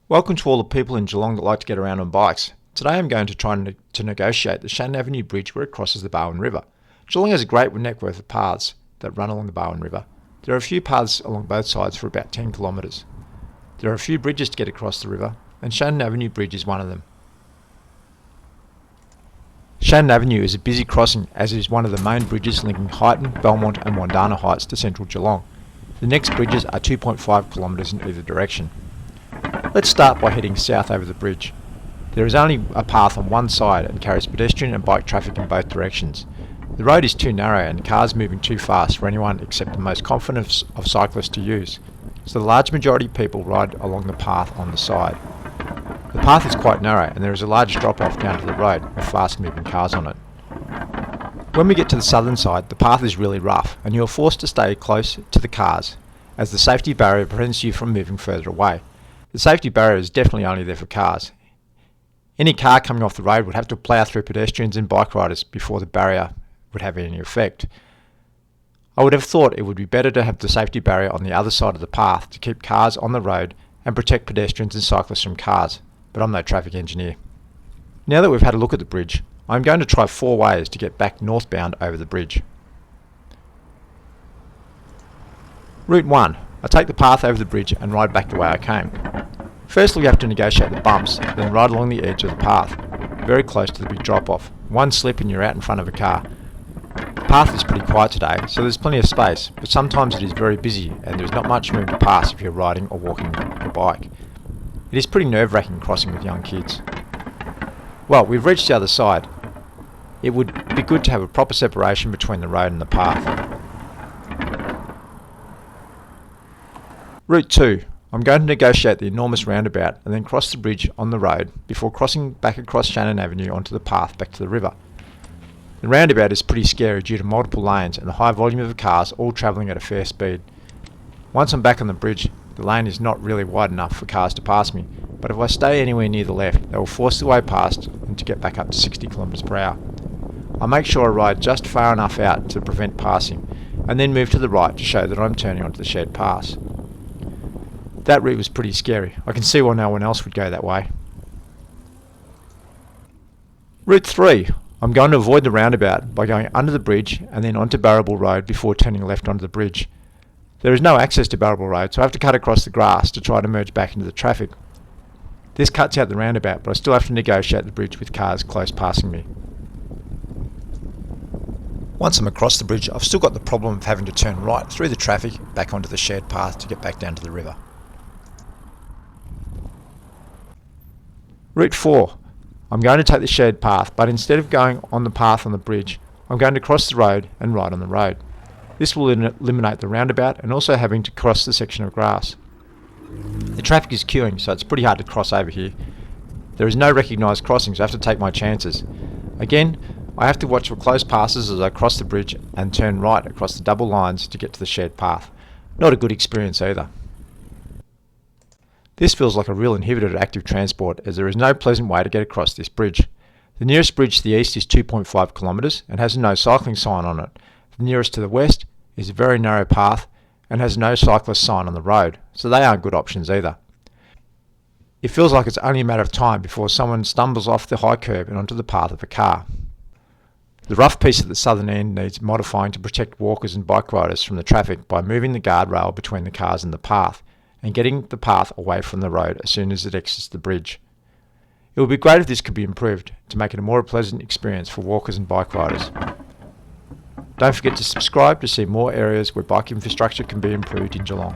Welcome to all the people in Geelong that like to get around on bikes. Today I'm going to try to negotiate the Shannon Avenue Bridge where it crosses the Barwon River. Geelong has a great network of paths that run along the Barwon River. There are a few paths along both sides for about 10 kilometres. There are a few bridges to get across the river, and Shannon Avenue Bridge is one of them. Shannon Avenue is a busy crossing as it is one of the main bridges linking Highton, Belmont and Wandana Heights to central Geelong. The next bridges are 2.5 kilometres in either direction. Let's start by heading south over the bridge. There is only a path on one side and carries pedestrian and bike traffic in both directions. The road is too narrow and cars moving too fast for anyone except the most confident of cyclists to use, so the large majority of people ride along the path on the side. The path is quite narrow and there is a large drop-off down to the road with fast-moving cars on it. When we get to the southern side, the path is really rough and you are forced to stay close to the cars, as the safety barrier prevents you from moving further away. The safety barrier is definitely only there for cars. Any car coming off the road would have to plough through pedestrians and bike riders before the barrier would have any effect. I would have thought it would be better to have the safety barrier on the other side of the path to keep cars on the road and protect pedestrians and cyclists from cars, but I'm no traffic engineer. Now that we've had a look at the bridge, I'm going to try 4 ways to get back northbound over the bridge. Route 1. I take the path over the bridge and ride back the way I came. Firstly, we have to negotiate the bumps, then ride along the edge of the path, very close to the big drop-off. One slip and you're out in front of a car. The path is pretty quiet today, so there's plenty of space, but sometimes it is very busy and there is not much room to pass if you're riding or walking your bike. It is pretty nerve-wracking crossing with young kids. Well, we've reached the other side. It would be good to have a proper separation between the road and the path. Route 2. I'm going to negotiate the enormous roundabout and then cross the bridge on the road before crossing back across Shannon Avenue onto the path back to the river. The roundabout is pretty scary due to multiple lanes and the high volume of cars all travelling at a fair speed. Once I'm back on the bridge, the lane is not really wide enough for cars to pass me, but if I stay anywhere near the left, they will force their way past and to get back up to 60 km per hour. I make sure I ride just far enough out to prevent passing, and then move to the right to show that I'm turning onto the shared pass. That route was pretty scary. I can see why no one else would go that way. Route 3. I'm going to avoid the roundabout by going under the bridge and then onto Barwon Road before turning left onto the bridge. There is no access to Barwon Road, so I have to cut across the grass to try to merge back into the traffic. This cuts out the roundabout, but I still have to negotiate the bridge with cars close passing me. Once I'm across the bridge, I've still got the problem of having to turn right through the traffic back onto the shared path to get back down to the river. Route 4. I'm going to take the shared path, but instead of going on the path on the bridge, I'm going to cross the road and ride on the road. This will eliminate the roundabout and also having to cross the section of grass. The traffic is queuing, so it's pretty hard to cross over here. There is no recognised crossing, so I have to take my chances. Again, I have to watch for close passes as I cross the bridge and turn right across the double lines to get to the shared path. Not a good experience either. This feels like a real inhibitor to active transport as there is no pleasant way to get across this bridge. The nearest bridge to the east is 2.5 kilometres and has no cycling sign on it. The nearest to the west is a very narrow path and has no cyclist sign on the road, so they aren't good options either. It feels like it's only a matter of time before someone stumbles off the high curb and onto the path of a car. The rough piece at the southern end needs modifying to protect walkers and bike riders from the traffic by moving the guardrail between the cars and the path, and getting the path away from the road as soon as it exits the bridge. It would be great if this could be improved to make it a more pleasant experience for walkers and bike riders. Don't forget to subscribe to see more areas where bike infrastructure can be improved in Geelong.